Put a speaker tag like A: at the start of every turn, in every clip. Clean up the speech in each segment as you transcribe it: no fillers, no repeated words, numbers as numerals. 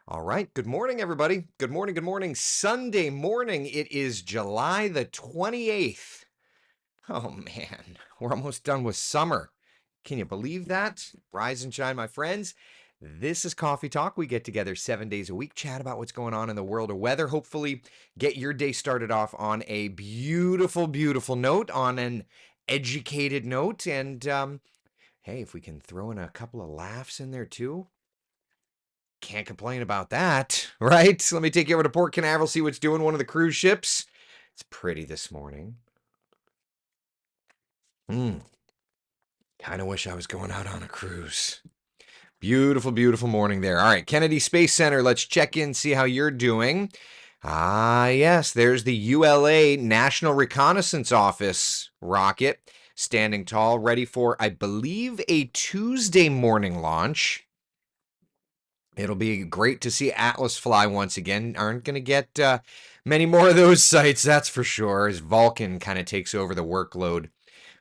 A: All right. Good morning, everybody. Good morning. Good morning. Sunday morning. It is July the 28th. Oh, man. We're almost done with summer. Can you believe that? Rise and shine, my friends. This is Coffee Talk. We get together 7 days a week, chat about what's going on in the world of weather. Hopefully, get your day started off on a beautiful, beautiful note, on an educated note. And hey, if we can throw in a couple of laughs in there too, can't complain about that, right? So let me take you over to Port Canaveral, see what's doing one of the cruise ships. It's pretty this morning. Kind of wish I was going out on a cruise. Beautiful, beautiful morning there. All right, Kennedy Space Center, let's check in, see how you're doing. Ah, yes, there's the ULA National Reconnaissance Office rocket standing tall, ready for, I believe, a Tuesday morning launch. It'll be great to see Atlas fly once again. Aren't going to get many more of those sites, that's for sure, as Vulcan kind of takes over the workload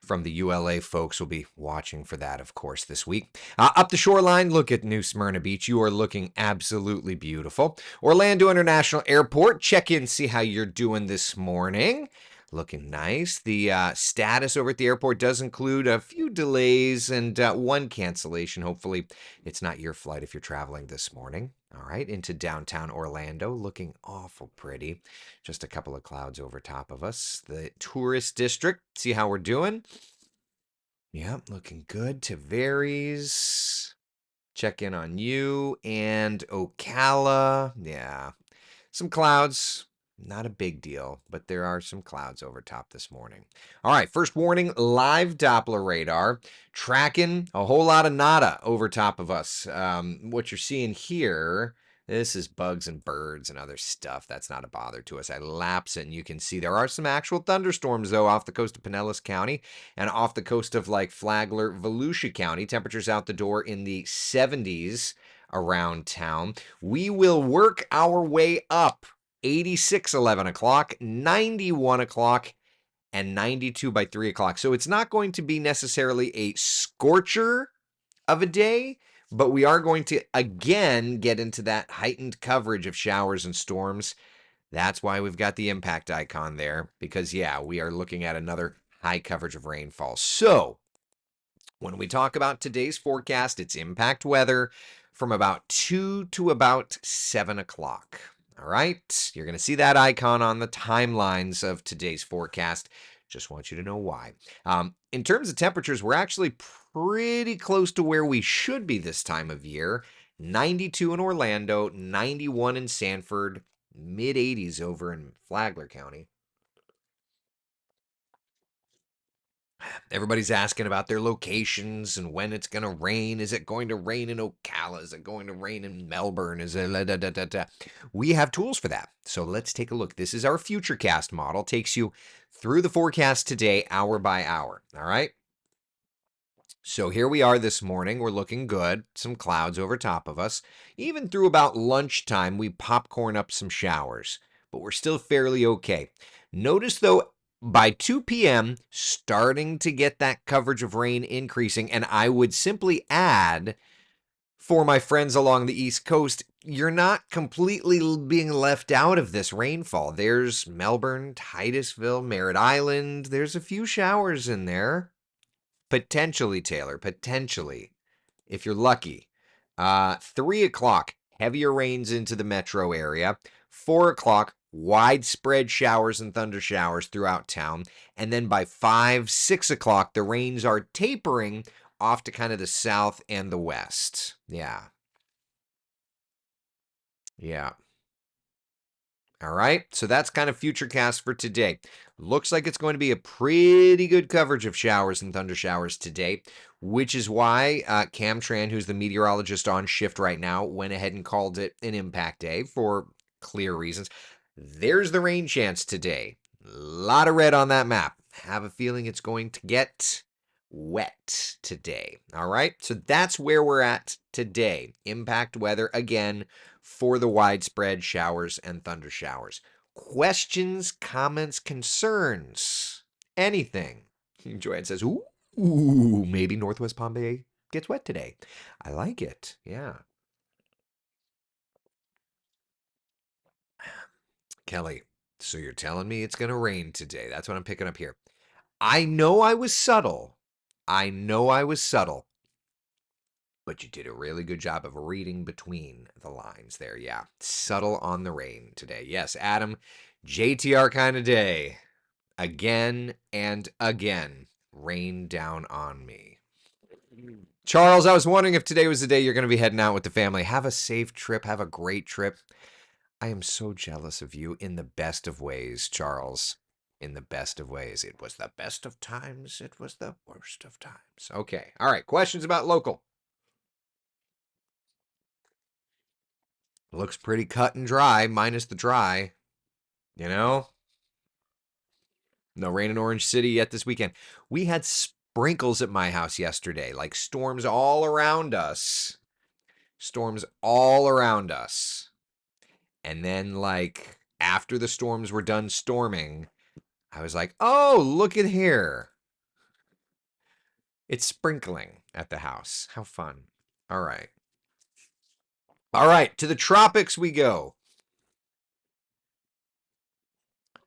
A: from the ULA folks. Will be watching for that, of course, this week. Up the shoreline, look at New Smyrna Beach. You are looking absolutely beautiful. Orlando International Airport, check in, see how you're doing this morning. Looking nice. The status over at the airport does include a few delays and one cancellation. Hopefully, it's not your flight if you're traveling this morning. All right, into downtown Orlando, looking awful pretty. Just a couple of clouds over top of us. The tourist district, see how we're doing? Yep, looking good. Tavares, check in on you. And Ocala, yeah, some clouds. Not a big deal, but there are some clouds over top this morning. All right, first warning, live Doppler radar tracking a whole lot of nada over top of us. What you're seeing here, this is bugs and birds and other stuff. That's not a bother to us. I lapse it, and you can see there are some actual thunderstorms, though, off the coast of Pinellas County and off the coast of like Flagler, Volusia County. Temperatures out the door in the 70s around town. We will work our way up. 86 11 o'clock, 91 o'clock, and 92 by 3 o'clock. So it's not going to be necessarily a scorcher of a day, but we are going to again get into that heightened coverage of showers and storms. That's why we've got the impact icon there, because yeah, we are looking at another high coverage of rainfall. So when we talk about today's forecast, it's impact weather from about 2 to about 7 o'clock. All right, you're going to see that icon on the timelines of today's forecast. Just want you to know why. In terms of temperatures, we're actually pretty close to where we should be this time of year. 92 in Orlando, 91 in Sanford, mid 80s over in Flagler County. Everybody's asking about their locations and when it's going to rain. Is it going to rain in Ocala? Is it going to rain in Melbourne? Is it da, da, da, da. We have tools for that. So let's take a look. This is our Futurecast model. Takes you through the forecast today, hour by hour. All right. So here we are this morning. We're looking good. Some clouds over top of us. Even through about lunchtime, we popcorn up some showers, but we're still fairly okay. Notice though, by 2 p.m., starting to get that coverage of rain increasing. And I would simply add, for my friends along the East Coast, you're not completely being left out of this rainfall. There's Melbourne, Titusville, Merritt Island. There's a few showers in there. Potentially, Taylor, potentially, if you're lucky. 3 o'clock, heavier rains into the metro area. 4 o'clock, widespread showers and thunder showers throughout town. And then by 5, 6 o'clock, the rains are tapering off to kind of the south and the west. Yeah. Yeah. All right, so that's kind of Futurecast for today. Looks like it's going to be a pretty good coverage of showers and thunder showers today, which is why Cam Tran, who's the meteorologist on shift right now, went ahead and called it an impact day for clear reasons. There's the rain chance today. A lot of red on that map. Have a feeling it's going to get wet today. All right, so that's where we're at today. Impact weather again for the widespread showers and thunder showers. Questions, comments, concerns, anything. Joanne says, ooh, maybe Northwest Palm Bay gets wet today. I like it. Yeah. Kelly, so you're telling me it's going to rain today. That's what I'm picking up here. I know I was subtle. I know I was subtle. But you did a really good job of reading between the lines there. Yeah. Subtle on the rain today. Yes, Adam, JTR kind of day. Again and again. Rain down on me. Charles, I was wondering if today was the day you're going to be heading out with the family. Have a safe trip. Have a great trip. I am so jealous of you in the best of ways, Charles. In the best of ways. It was the best of times. It was the worst of times. Okay. All right. Questions about local. Looks pretty cut and dry, minus the dry. You know? No rain in Orange City yet this weekend. We had sprinkles at my house yesterday, like storms all around us. Storms all around us. And then, like, after the storms were done storming, I was like, oh, look at here. It's sprinkling at the house. How fun. All right. All right. To the tropics we go.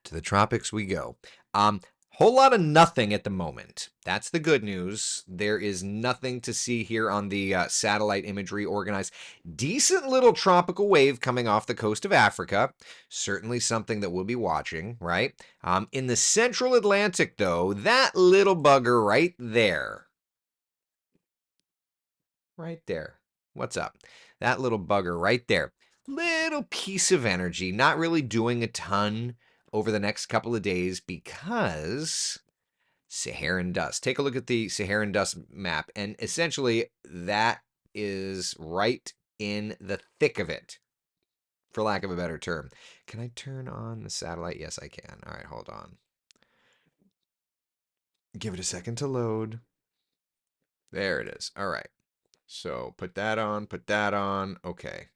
A: To the tropics we go. Whole lot of nothing at the moment. That's the good news. There is nothing to see here on the satellite imagery organized. Decent little tropical wave coming off the coast of Africa. Certainly something that we'll be watching, right? In the central Atlantic, though, that little bugger right there. Right there. What's up? That little bugger right there. Little piece of energy, not really doing a ton over the next couple of days because Saharan dust. Take a look at the Saharan dust map, and essentially that is right in the thick of it, for lack of a better term. Can I turn on the satellite? Yes, I can. All right, hold on. Give it a second to load. There it is. All right. So put that on, put that on. Okay.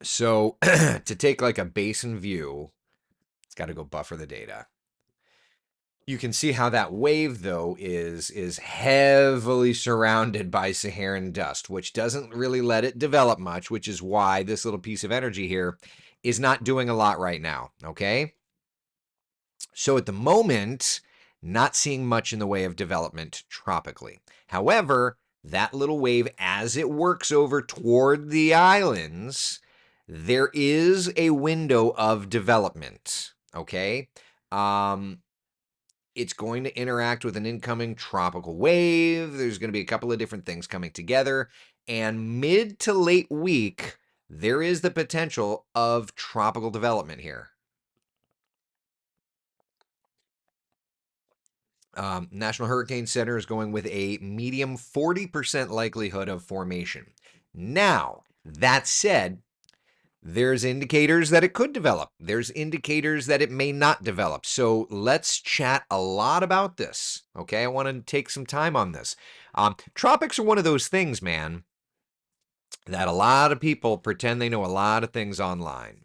A: So to take like a basin view, it's got to go buffer the data. You can see how that wave though is heavily surrounded by Saharan dust, which doesn't really let it develop much, which is why this little piece of energy here is not doing a lot right now, okay? So at the moment, not seeing much in the way of development tropically. However, that little wave, as it works over toward the islands, there is a window of development. Okay. It's going to interact with an incoming tropical wave. There's going to be a couple of different things coming together. And mid to late week, there is the potential of tropical development here. National Hurricane Center is going with a medium 40% likelihood of formation. Now, that said, there's indicators that it could develop. There's indicators that it may not develop. So let's chat a lot about this. Okay, I want to take some time on this. Tropics are one of those things, man, that a lot of people pretend they know a lot of things online.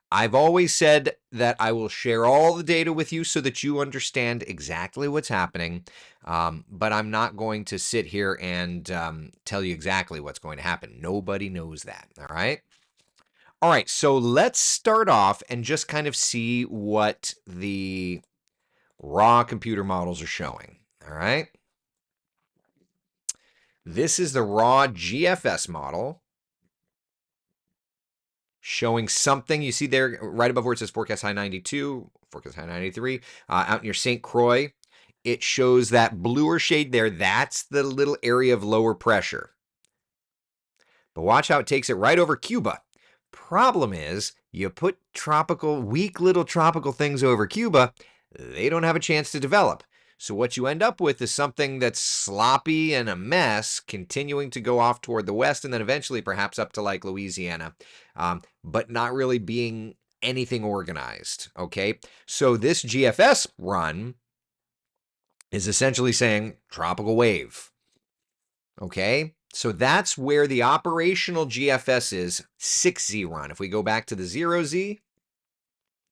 A: I've always said that I will share all the data with you so that you understand exactly what's happening, but I'm not going to sit here and tell you exactly what's going to happen. Nobody knows that, all right? All right, so let's start off and just kind of see what the raw computer models are showing, all right? This is the raw GFS model showing something. You see there right above where it says forecast high 92, forecast high 93, out near St. Croix. It shows that bluer shade there. That's the little area of lower pressure. But watch how it takes it right over Cuba. Problem is, you put weak little tropical things over Cuba, they don't have a chance to develop. So what you end up with is something that's sloppy and a mess, continuing to go off toward the west and then eventually perhaps up to like Louisiana, but not really being anything organized, okay? So this GFS run is essentially saying tropical wave, okay? So that's where the operational GFS is 6Z run. If we go back to the 0Z,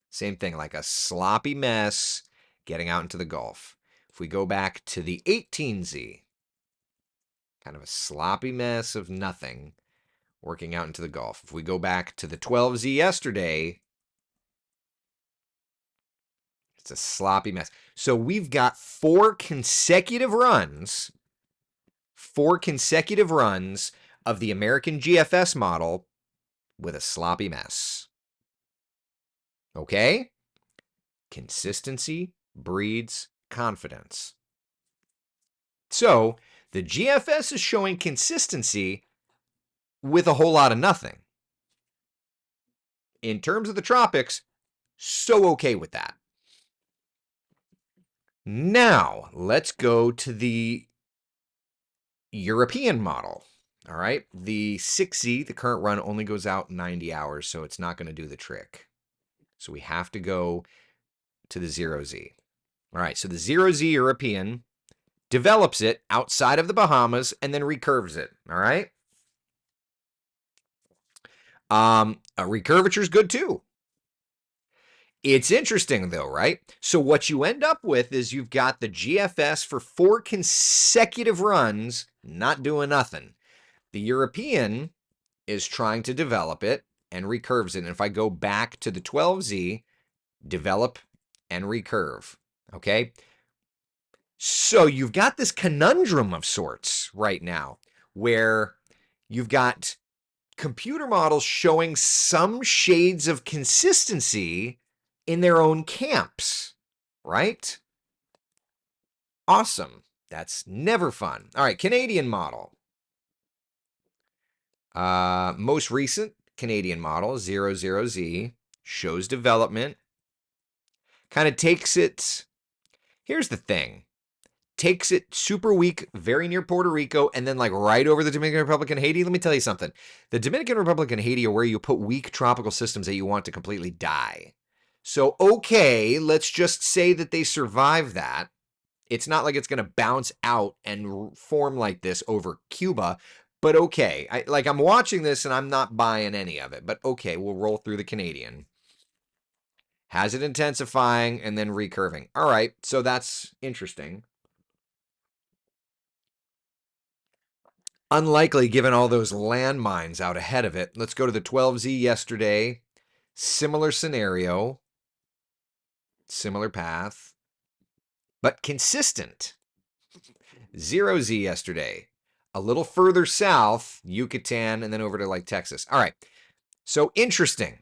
A: same thing, like a sloppy mess getting out into the Gulf. If we go back to the 18Z, kind of a sloppy mess of nothing, working out into the Gulf. If we go back to the 12Z yesterday, it's a sloppy mess. So we've got four consecutive runs of the American GFS model with a sloppy mess. Okay? Consistency breeds confidence. So the GFS is showing consistency with a whole lot of nothing. In terms of the tropics, so okay with that. Now, let's go to the European model. All right. The 6Z, the current run, only goes out 90 hours, so it's not going to do the trick. So we have to go to the 0Z. All right. So the 0Z European develops it outside of the Bahamas and then recurves it. All right. A recurvature is good too. It's interesting though, right? So what you end up with is you've got the GFS for 4 consecutive runs, not doing nothing. The European is trying to develop it and recurves it. And if I go back to the 12Z, develop and recurve, okay? So you've got this conundrum of sorts right now where you've got computer models showing some shades of consistency in their own camps, right? Awesome. That's never fun. All right, Canadian model. Most recent Canadian model, 00Z, shows development. Kind of takes it, here's the thing, takes it super weak, very near Puerto Rico, and then like right over the Dominican Republic and Haiti. Let me tell you something. The Dominican Republic and Haiti are where you put weak tropical systems that you want to completely die. So, okay, let's just say that they survive that. It's not like it's going to bounce out and form like this over Cuba, but okay. I'm watching this and I'm not buying any of it, but okay, we'll roll through the Canadian. Has it intensifying and then recurving. All right, so that's interesting. Unlikely given all those landmines out ahead of it. Let's go to the 12Z yesterday. Similar scenario, similar path, but consistent. 0Z yesterday. A little further south, Yucatan, and then over to like Texas. All right, so interesting.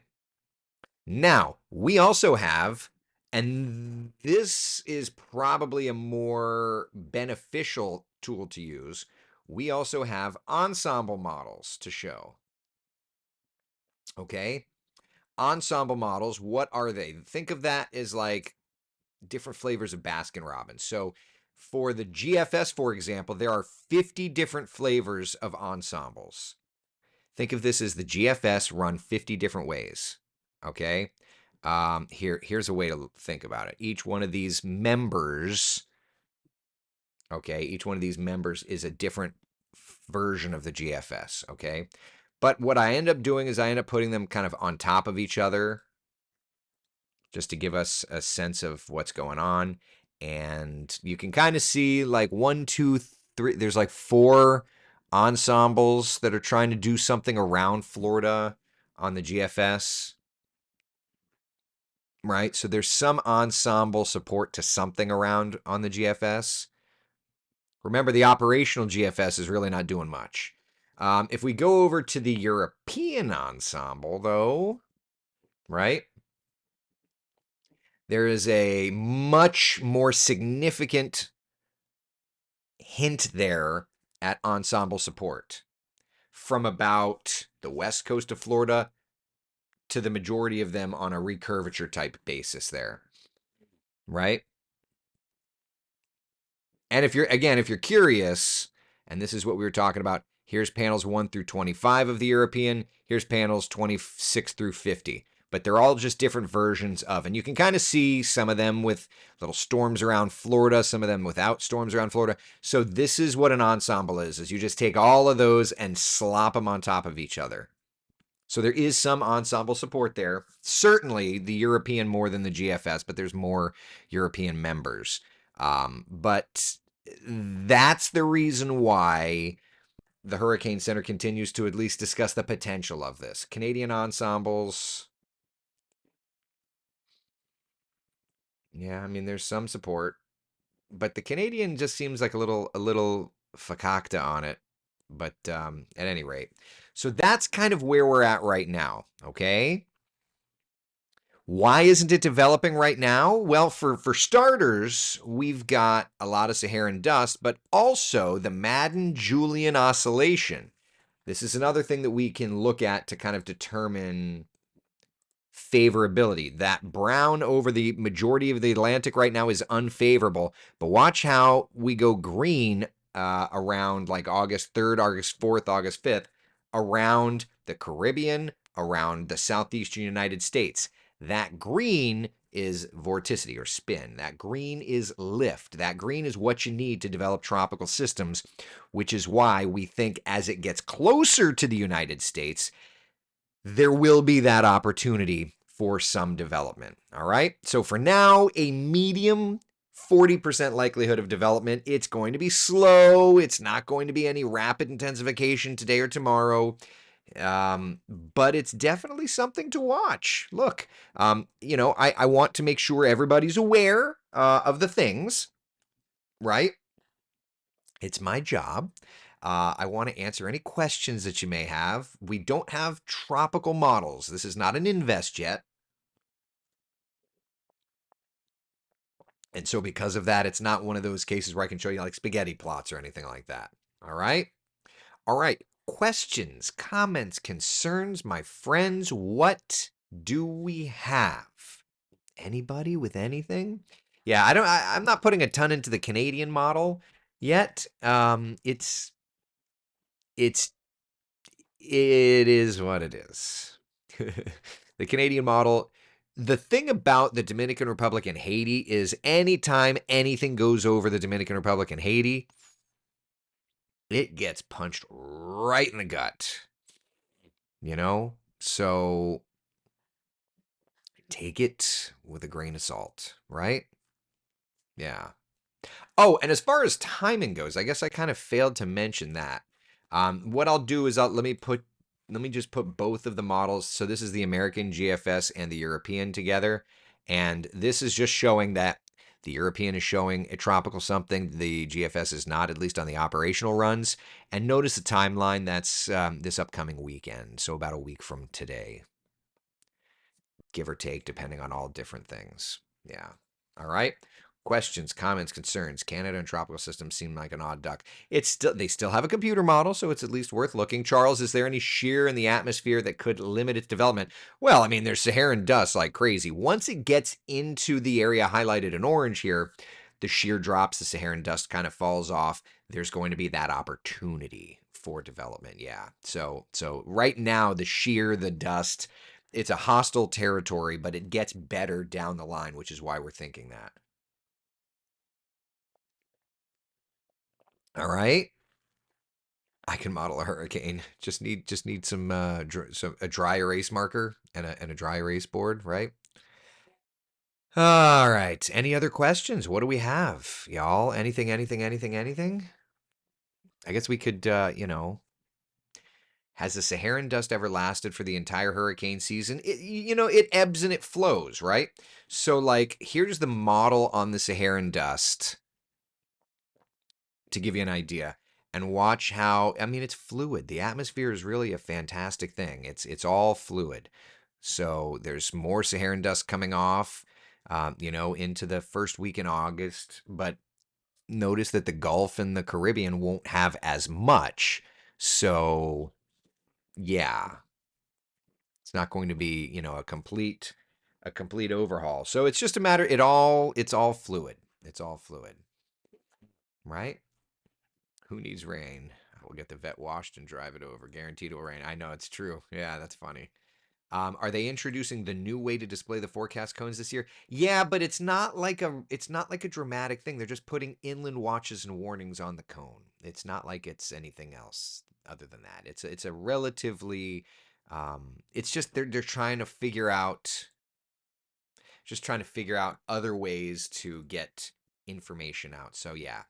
A: Now, we also have, and this is probably a more beneficial tool to use, we also have ensemble models to show. Okay? Ensemble models, what are they? Think of that as like different flavors of Baskin Robbins. So for the GFS, for example, there are 50 different flavors of ensembles. Think of this as the GFS run 50 different ways. Okay? Here's a way to think about it. Each one of these members, okay, each one of these members is a different version of the GFS, okay? But what I end up doing is I end up putting them kind of on top of each other just to give us a sense of what's going on. And you can kind of see like 1, 2, 3, there's like 4 ensembles that are trying to do something around Florida on the GFS. Right? So there's some ensemble support to something around on the GFS. Remember, the operational GFS is really not doing much. If we go over to the European ensemble, though, right, there is a much more significant hint there at ensemble support from about the west coast of Florida to the majority of them on a recurvature type basis there, right? And if you're curious, and this is what we were talking about, here's panels 1 through 25 of the European, here's panels 26 through 50. But they're all just different versions of, and you can kind of see some of them with little storms around Florida, some of them without storms around Florida. So this is what an ensemble is you just take all of those and slop them on top of each other. So there is some ensemble support there. Certainly the European more than the GFS, but there's more European members. But that's the reason why the Hurricane Center continues to at least discuss the potential of this. Canadian ensembles, yeah, I mean, there's some support, but the Canadian just seems like a little fakakta on it. But at any rate, so that's kind of where we're at right now. Okay. Why isn't it developing right now? Well, for starters, we've got a lot of Saharan dust, but also the Madden-Julian oscillation. This is another thing that we can look at to kind of determine favorability. That brown over the majority of the Atlantic right now is unfavorable, but watch how we go green around like August 3rd, August 4th, August 5th, around the Caribbean, around the southeastern United States. That green is vorticity or spin. That green is lift. That green is what you need to develop tropical systems, which is why we think as it gets closer to the United States, there will be that opportunity for some development. All right. So for now, a medium 40% likelihood of development. It's going to be slow. It's not going to be any rapid intensification today or tomorrow. But it's definitely something to watch. Look, I want to make sure everybody's aware of the things, right? It's my job. I want to answer any questions that you may have. We don't have tropical models. This is not an invest yet. And so because of that, it's not one of those cases where I can show you like spaghetti plots or anything like that. All right. All right. Questions, comments, concerns, my friends. What do we have? Anybody with anything? Yeah, I'm not putting a ton into the Canadian model yet. It's It is what it is. The Canadian model. The thing about the Dominican Republic and Haiti is anytime anything goes over the Dominican Republic and Haiti, it gets punched right in the gut. So take it with a grain of salt, right? Yeah. Oh, and as far as timing goes, I guess I kind of failed to mention that. What I'll do is let me just put both of the models. So this is the American GFS and the European together, and this is just showing that the European is showing a tropical something. The GFS is not, at least on the operational runs. And notice the timeline. That's this upcoming weekend, so about a week from today, give or take, depending on all different things. Yeah. All right. Questions, comments, concerns. Canada and tropical systems seem like an odd duck. They still have a computer model, so it's at least worth looking. Charles, is there any shear in the atmosphere that could limit its development? Well, I mean, there's Saharan dust like crazy. Once it gets into the area highlighted in orange here, the shear drops, the Saharan dust kind of falls off. There's going to be that opportunity for development. Yeah. So right now, the shear, the dust, it's a hostile territory, but it gets better down the line, which is why we're thinking that. All right. I can model a hurricane. Just need some a dry erase marker and a dry erase board, right? All right. Any other questions? What do we have, y'all? Anything? I guess we could has the Saharan dust ever lasted for the entire hurricane season? It ebbs and it flows, right? So like here's the model on the Saharan dust to give you an idea, and watch how, I mean, it's fluid. The atmosphere is really a fantastic thing. It's all fluid. So there's more Saharan dust coming off, into the first week in August. But notice that the Gulf and the Caribbean won't have as much. So yeah, it's not going to be, a complete overhaul. So it's just a matter. It's all fluid. It's all fluid, right? Who needs rain? We'll get the vet washed and drive it over. Guaranteed it will rain. I know it's true. Yeah, that's funny. Are they introducing the new way to display the forecast cones this year? Yeah, but it's not like a dramatic thing. They're just putting inland watches and warnings on the cone. It's not like it's anything else other than that. It's a relatively it's just they're trying to figure out other ways to get information out. So yeah,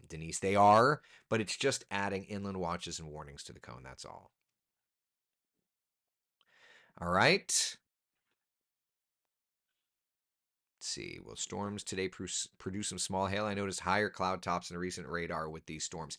A: Denise, they are, but it's just adding inland watches and warnings to the cone. That's all. All right. Let's see. Will storms today produce some small hail? I noticed higher cloud tops in a recent radar with these storms.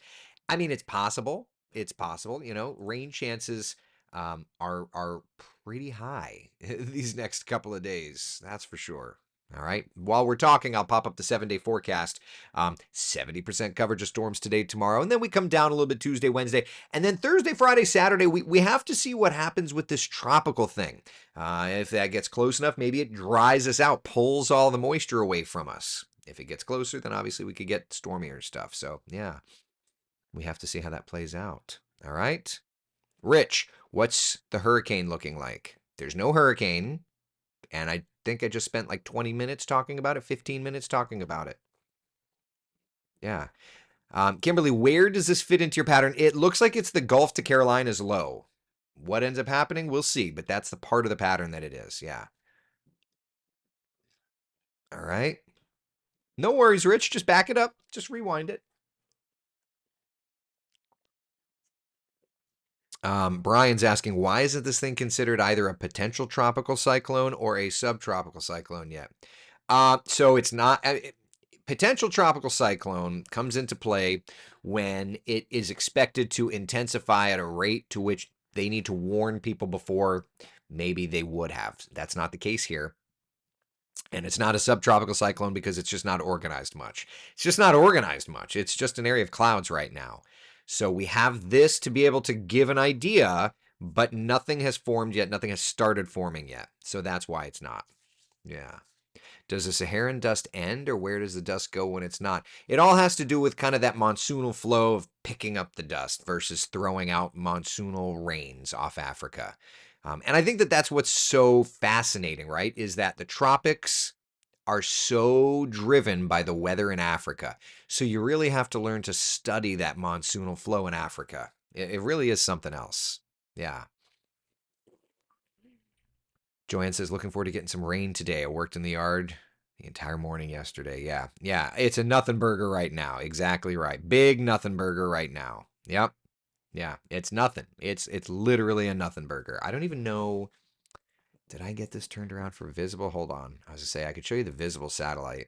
A: I mean, it's possible. It's possible. Rain chances are pretty high these next couple of days. That's for sure. All right. While we're talking, I'll pop up the 7-day forecast. 70% coverage of storms today, tomorrow. And then we come down a little bit Tuesday, Wednesday. And then Thursday, Friday, Saturday, we have to see what happens with this tropical thing. If that gets close enough, maybe it dries us out, pulls all the moisture away from us. If it gets closer, then obviously we could get stormier stuff. So, yeah, we have to see how that plays out. All right. Rich, what's the hurricane looking like? There's no hurricane. And I think I just spent like 20 minutes talking about it, 15 minutes talking about it. Yeah. Kimberly, where does this fit into your pattern? It looks like it's the Gulf to Carolinas low. What ends up happening, we'll see, but that's the part of the pattern that it is. Yeah. All right. No worries, Rich. Just back it up. Just rewind it. Brian's asking, why isn't this thing considered either a potential tropical cyclone or a subtropical cyclone yet? So it's not. Potential tropical cyclone comes into play when it is expected to intensify at a rate to which they need to warn people before maybe they would have. That's not the case here. And it's not a subtropical cyclone because it's just not organized much. It's just not organized much. It's just an area of clouds right now. So we have this to be able to give an idea, but nothing has formed yet. Nothing has started forming yet. So that's why it's not. Yeah. Does the Saharan dust end, or where does the dust go when it's not? It all has to do with kind of that monsoonal flow of picking up the dust versus throwing out monsoonal rains off Africa. And I think that that's what's so fascinating, right? Is that the tropics are so driven by the weather in Africa. So you really have to learn to study that monsoonal flow in Africa. It really is something else. Yeah. Joanne says, looking forward to getting some rain today. I worked in the yard the entire morning yesterday. Yeah. Yeah. It's a nothing burger right now. Exactly right. Big nothing burger right now. Yep. Yeah. It's nothing. It's literally a nothing burger. I don't even know. Did I get this turned around for visible? Hold on. I was to say I could show you the visible satellite.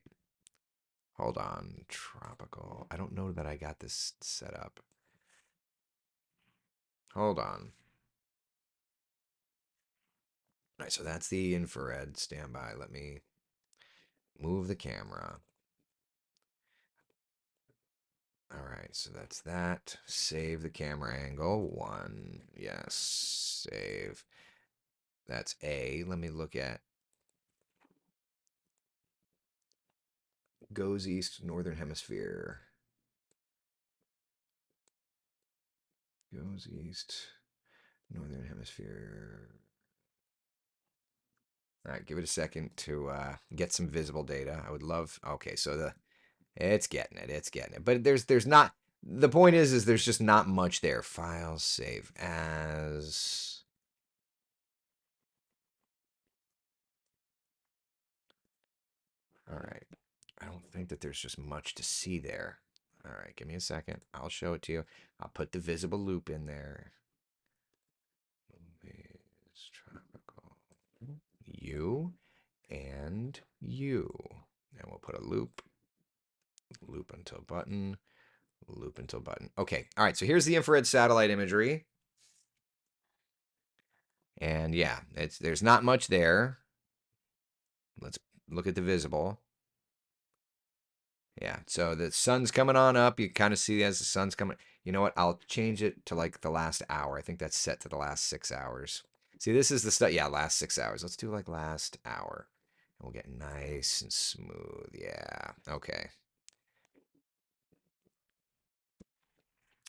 A: Hold on. Tropical. I don't know that I got this set up. Hold on. All right, so that's the infrared. Standby. Let me move the camera. All right, so that's that. Save the camera angle. 1. Yes. Save. That's A. Let me look at goes east, northern hemisphere. Goes east, northern hemisphere. All right, give it a second to get some visible data. I would love. Okay, so it's getting it. It's getting it. But there's not. The point is there's just not much there. Files save as. All right. I don't think that there's just much to see there. All right, give me a second. I'll show it to you. I'll put the visible loop in there. Movies, tropical. You and you. And we'll put a loop. Loop until button. Loop until button. Okay. All right. So here's the infrared satellite imagery. And yeah, there's not much there. Let's look at the visible. Yeah, so the sun's coming on up. You kind of see as the sun's coming. You know what? I'll change it to like the last hour. I think that's set to the last 6 hours. See, this is the stuff. Yeah, last 6 hours. Let's do like last hour. And we'll get nice and smooth. Yeah. Okay.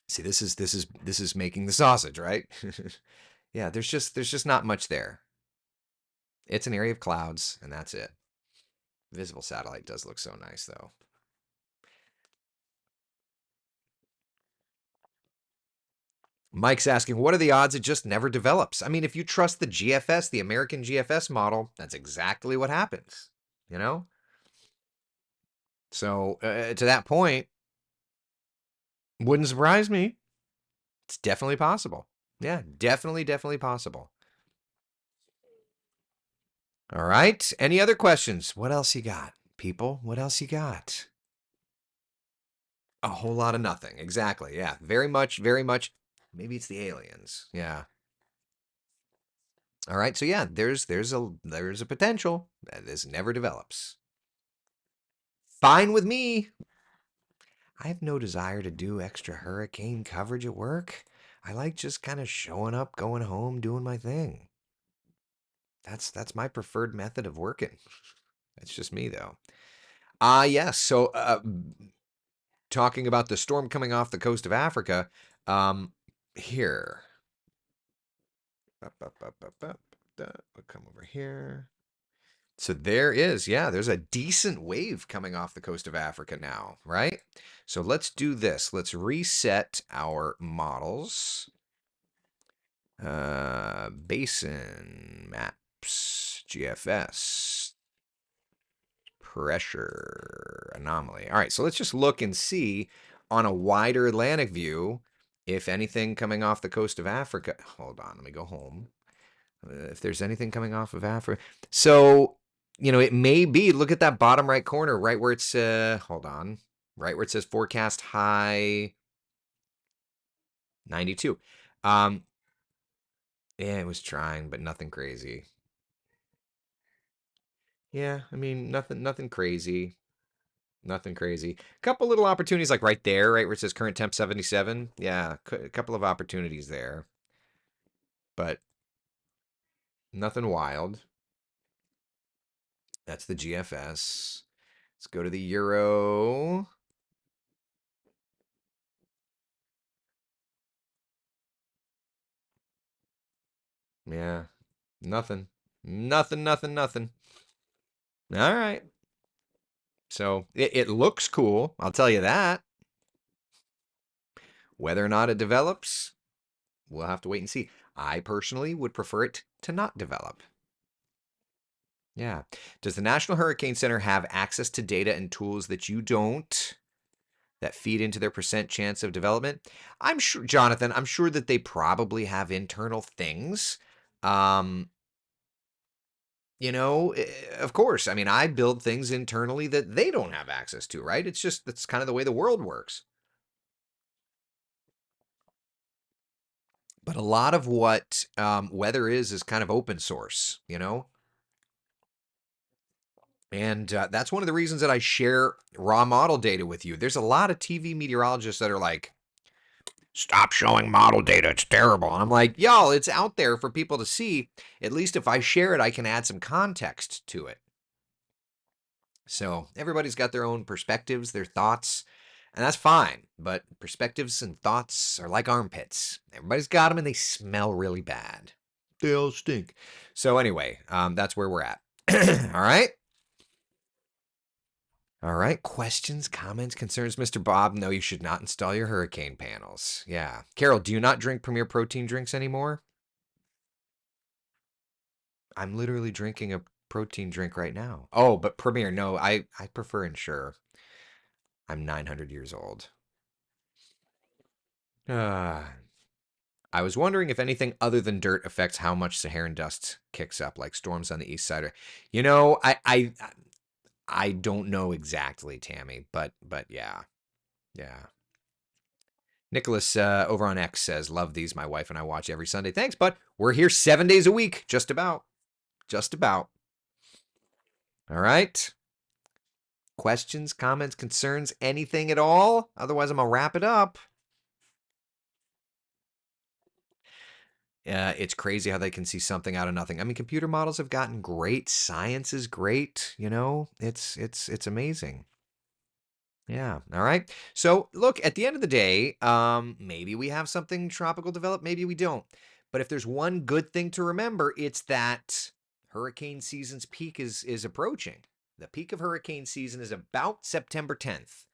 A: See, this is making the sausage, right? Yeah, there's just not much there. It's an area of clouds, and that's it. Visible satellite does look so nice, though. Mike's asking, what are the odds it just never develops? I mean, if you trust the GFS, the American GFS model, that's exactly what happens. You know? So to that point, wouldn't surprise me. It's definitely possible. Yeah, definitely possible. All right. Any other questions? What else you got, people? What else you got? A whole lot of nothing. Exactly. Yeah. Very much, very much. Maybe it's the aliens. Yeah. All right. So yeah, there's a potential that this never develops. Fine with me. I have no desire to do extra hurricane coverage at work. I like just kind of showing up, going home, doing my thing. That's my preferred method of working. That's just me though. Yes. So talking about the storm coming off the coast of Africa, here. We'll come over here. So there is, yeah, there's a decent wave coming off the coast of Africa now, right? So let's do this. Let's reset our models. Basin maps, GFS, pressure anomaly. All right, so let's just look and see on a wider Atlantic view if anything coming off the coast of Africa. Hold on, let me go home. If there's anything coming off of Africa. So, it may be, look at that bottom right corner, right where it's, hold on, right where it says forecast high 92. Yeah, it was trying, but nothing crazy. Yeah, I mean, nothing crazy. Nothing crazy. Couple little opportunities like right there, right where it says current temp 77. Yeah, a couple of opportunities there, but nothing wild. That's the GFS. Let's go to the Euro. Yeah, nothing. Nothing. All right. So it looks cool. I'll tell you that. Whether or not it develops, we'll have to wait and see. I personally would prefer it to not develop. Yeah. Does the National Hurricane Center have access to data and tools that you don't that feed into their percent chance of development? I'm sure, Jonathan, I'm sure that they probably have internal things. Um, of course. I mean, I build things internally that they don't have access to, right? It's just that's kind of the way the world works. But a lot of what weather is kind of open source. And that's one of the reasons that I share raw model data with you. There's a lot of TV meteorologists that are like, stop showing model data. It's terrible. And I'm like, y'all, it's out there for people to see. At least if I share it, I can add some context to it. So everybody's got their own perspectives, their thoughts, and that's fine. But perspectives and thoughts are like armpits. Everybody's got them and they smell really bad. They all stink. So anyway, that's where we're at. All right. All right. Questions, comments, concerns, Mr. Bob? No, you should not install your hurricane panels. Yeah. Carol, do you not drink Premier Protein drinks anymore? I'm literally drinking a protein drink right now. Oh, but Premier, no, I prefer Ensure. I'm 900 years old. I was wondering if anything other than dirt affects how much Saharan dust kicks up, like storms on the east side. I don't know exactly, Tammy, but yeah, yeah. Nicholas over on X says, "Love these. My wife and I watch every Sunday. Thanks, bud. We're here 7 days a week, just about, just about. All right. Questions, comments, concerns, anything at all? Otherwise, I'm gonna wrap it up. It's crazy how they can see something out of nothing. I mean, computer models have gotten great. Science is great. It's amazing. Yeah. All right. So look, at the end of the day, maybe we have something tropical develop, maybe we don't. But if there's one good thing to remember, it's that hurricane season's peak is approaching. The peak of hurricane season is about September 10th.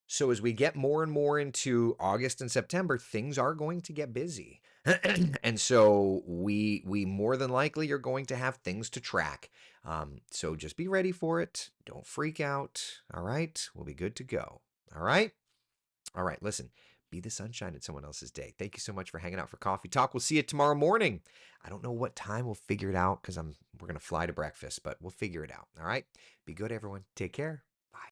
A: So as we get more and more into August and September, things are going to get busy. And so we more than likely are going to have things to track. So just be ready for it. Don't freak out. All right, we'll be good to go. All right. All right. Listen, be the sunshine in someone else's day. Thank you so much for hanging out for coffee talk. We'll see you tomorrow morning. I don't know what time. We'll figure it out because we're gonna fly to breakfast, but we'll figure it out. All right. Be good, everyone. Take care.